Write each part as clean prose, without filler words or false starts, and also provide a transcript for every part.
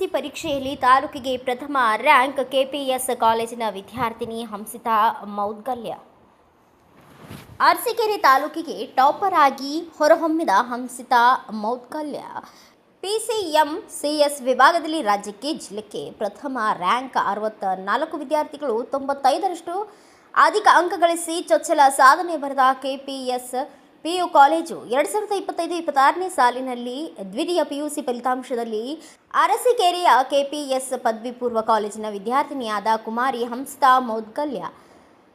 PUC ಪರೀಕ್ಷೆಯಲ್ಲಿ ತಾಲೂಕಿಗೆ ಪ್ರಥಮ ರ್ಯಾಂಕ್ ಕೆಪಿಎಸ್ ಕಾಲೇಜಿನ ವಿದ್ಯಾರ್ಥಿನಿ ಹಂಸಿತಾ ಮೌದ್ಗಲ್ಯ. ಅರಸೀಕೆರೆ ತಾಲೂಕಿಗೆ ಟಾಪರ್ ಆಗಿ ಹೊರಹೊಮ್ಮಿದ ಹಂಸಿತಾ ಮೌದ್ಗಲ್ಯ ಪಿಸಿಎಂಸಿಎಸ್ ವಿಭಾಗದಲ್ಲಿ ರಾಜ್ಯಕ್ಕೆ ಜಿಲ್ಲೆಗೆ ಪ್ರಥಮ ರ್ಯಾಂಕ್. 64 ವಿದ್ಯಾರ್ಥಿಗಳು 95ರಷ್ಟು ಅಧಿಕ ಅಂಕ ಗಳಿಸಿ ಚೊಚ್ಚಲ ಸಾಧನೆ ಬರೆದ ಕೆಪಿಎಸ್ ಪಿಯು ಕಾಲೇಜು 2025-26ನೇ ಸಾಲಿನಲ್ಲಿ ದ್ವಿತೀಯ ಪಿಯುಸಿ ಫಲಿತಾಂಶದಲ್ಲಿ ಅರಸೀಕೆರೆಯ ಕೆಪಿಎಸ್ ಪದವಿ ಪೂರ್ವ ಕಾಲೇಜಿನ ವಿದ್ಯಾರ್ಥಿನಿಯಾದ ಕುಮಾರಿ ಹಂಸಿತಾ ಮೌದ್ಗಲ್ಯ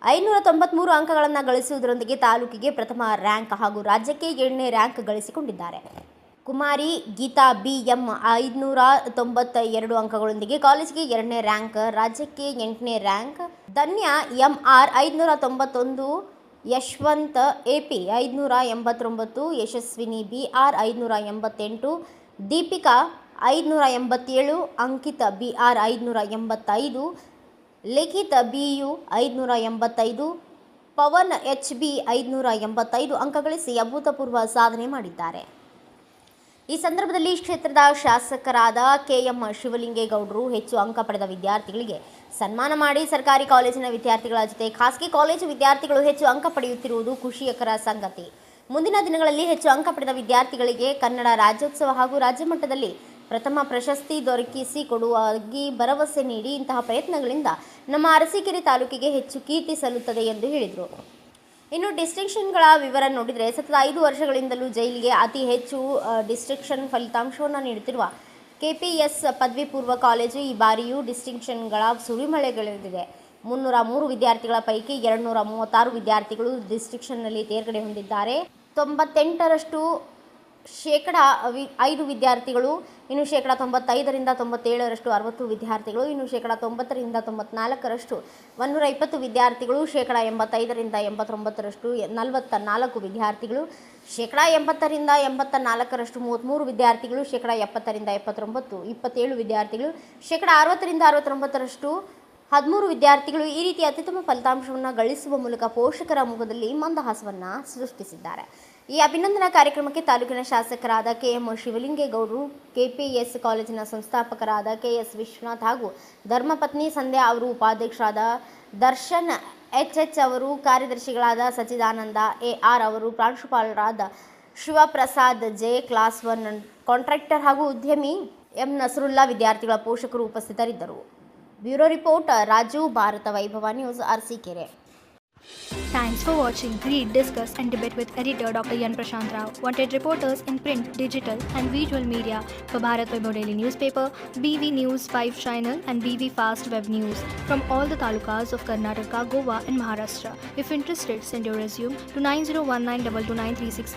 593 ಅಂಕಗಳನ್ನು ಗಳಿಸುವುದರೊಂದಿಗೆ ತಾಲೂಕಿಗೆ ಪ್ರಥಮ ರ್ಯಾಂಕ್ ಹಾಗೂ ರಾಜ್ಯಕ್ಕೆ 7ನೇ ರ್ಯಾಂಕ್ ಗಳಿಸಿಕೊಂಡಿದ್ದಾರೆ. ಕುಮಾರಿ ಗೀತಾ ಬಿಎಂ 592 ಅಂಕಗಳೊಂದಿಗೆ ಕಾಲೇಜಿಗೆ 2ನೇ ರ್ಯಾಂಕ್, ರಾಜ್ಯಕ್ಕೆ 8ನೇ rank. Dhanya MR 591, Yashwanth AP 589, Yashaswini BR 588, Deepika 587, Ankitha BR 585, Likhith BU 585, Pavan HB 585 ಅಂಕ ಗಳಿಸಿ ಅಭೂತಪೂರ್ವ ಸಾಧನೆ ಮಾಡಿದ್ದಾರೆ. ಈ ಸಂದರ್ಭದಲ್ಲಿ ಕ್ಷೇತ್ರದ ಶಾಸಕರಾದ ಕೆಎಂ ಶಿವಲಿಂಗೇಗೌಡರು ಹೆಚ್ಚು ಅಂಕ ಪಡೆದ ವಿದ್ಯಾರ್ಥಿಗಳಿಗೆ ಸನ್ಮಾನ ಮಾಡಿ ಸರ್ಕಾರಿ ಕಾಲೇಜಿನ ವಿದ್ಯಾರ್ಥಿಗಳ ಜೊತೆ ಖಾಸಗಿ ಕಾಲೇಜು ವಿದ್ಯಾರ್ಥಿಗಳು ಹೆಚ್ಚು ಅಂಕ ಪಡೆಯುತ್ತಿರುವುದು ಖುಷಿಯಕರ ಸಂಗತಿ. ಮುಂದಿನ ದಿನಗಳಲ್ಲಿ ಹೆಚ್ಚು ಅಂಕ ಪಡೆದ ವಿದ್ಯಾರ್ಥಿಗಳಿಗೆ ಕನ್ನಡ ರಾಜ್ಯೋತ್ಸವ ಹಾಗೂ ರಾಜ್ಯ ಮಟ್ಟದಲ್ಲಿ ಪ್ರಥಮ ಪ್ರಶಸ್ತಿ ದೊರಕಿಸಿಕೊಡುವಾಗಿ ಭರವಸೆ ನೀಡಿ ಇಂತಹ ಪ್ರಯತ್ನಗಳಿಂದ ನಮ್ಮ ಅರಸೀಕೆರೆ ತಾಲೂಕಿಗೆ ಹೆಚ್ಚು ಕೀರ್ತಿ ಸಲ್ಲುತ್ತದೆ ಎಂದು ಹೇಳಿದರು. ಇನ್ನು ಡಿಸ್ಟಿಂಕ್ಷನ್ಗಳ ವಿವರ ನೋಡಿದರೆ, ಸತತ 5 ವರ್ಷಗಳಿಂದಲೂ ಜೈಲಿಗೆ ಅತಿ ಹೆಚ್ಚು ಡಿಸ್ಟಿಂಕ್ಷನ್ ಫಲಿತಾಂಶವನ್ನು ನೀಡುತ್ತಿರುವ ಕೆಪಿಎಸ್ ಪದವಿ ಪೂರ್ವ ಕಾಲೇಜು ಈ ಬಾರಿಯೂ ಡಿಸ್ಟಿಂಕ್ಷನ್ಗಳ ಸುರಿಮಳೆಗಳೆದಿದೆ. 303 ವಿದ್ಯಾರ್ಥಿಗಳ ಪೈಕಿ 236 ವಿದ್ಯಾರ್ಥಿಗಳು ಡಿಸ್ಟಿಂಕ್ಷನ್ನಲ್ಲಿ ತೇರ್ಗಡೆ ಹೊಂದಿದ್ದಾರೆ. 98ರಷ್ಟು ಶೇಕಡ 5 ವಿದ್ಯಾರ್ಥಿಗಳು, ಇನ್ನು ಶೇಕಡ 95ರಿಂದ 97ರಷ್ಟು 60 ವಿದ್ಯಾರ್ಥಿಗಳು, ಇನ್ನು ಶೇಕಡ 90ರಿಂದ 94ರಷ್ಟು 120 ವಿದ್ಯಾರ್ಥಿಗಳು, ಶೇಕಡ 85ರಿಂದ 89ರಷ್ಟು 44 ವಿದ್ಯಾರ್ಥಿಗಳು, ಶೇಕಡ 80ರಿಂದ 84ರಷ್ಟು 33 ವಿದ್ಯಾರ್ಥಿಗಳು, ಶೇಕಡ 70ರಿಂದ 79 27 ವಿದ್ಯಾರ್ಥಿಗಳು, ಶೇಕಡ 60ರಿಂದ 69ರಷ್ಟು 13 ವಿದ್ಯಾರ್ಥಿಗಳು ಈ ರೀತಿ ಅತ್ಯುತ್ತಮ ಫಲಿತಾಂಶವನ್ನು ಗಳಿಸುವ ಮೂಲಕ ಪೋಷಕರ ಮುಖದಲ್ಲಿ ಮಂದಹಾಸವನ್ನು ಸೃಷ್ಟಿಸಿದ್ದಾರೆ. ಈ ಅಭಿನಂದನಾ ಕಾರ್ಯಕ್ರಮಕ್ಕೆ ತಾಲೂಕಿನ ಶಾಸಕರಾದ ಕೆಎಂ ಶಿವಲಿಂಗೇಗೌಡರು, ಕೆಪಿಎಸ್ ಕಾಲೇಜಿನ ಸಂಸ್ಥಾಪಕರಾದ ಕೆಎಸ್ ವಿಶ್ವನಾಥ್ ಹಾಗೂ ಧರ್ಮಪತ್ನಿ ಸಂಧ್ಯಾ ಅವರು, ಉಪಾಧ್ಯಕ್ಷರಾದ ದರ್ಶನ್ ಎಚ್ಎಚ್ ಅವರು, ಕಾರ್ಯದರ್ಶಿಗಳಾದ ಸಚ್ಚಿದಾನಂದ ಎಆರ್ ಅವರು, ಪ್ರಾಂಶುಪಾಲರಾದ ಶಿವಪ್ರಸಾದ್ ಜೆ, ಕ್ಲಾಸ್ 1 ಕಾಂಟ್ರಾಕ್ಟರ್ ಹಾಗೂ ಉದ್ಯಮಿ ಎಂ ನಸರುಲ್ಲಾ, ವಿದ್ಯಾರ್ಥಿಗಳ ಪೋಷಕರು ಉಪಸ್ಥಿತರಿದ್ದರು. Bureau report Raju, Bharata Vaibhava news, Arsikere. Thanks for watching. Read, discuss and debate with editor Dr. Yan Prashant Rao. Wanted reporters in print, digital and visual media for Bharat Vaibhav Daily Newspaper, BV News 5 Channel and BV Fast Web News from all the talukas of Karnataka, Goa and Maharashtra. If interested, send your resume to 9019229369.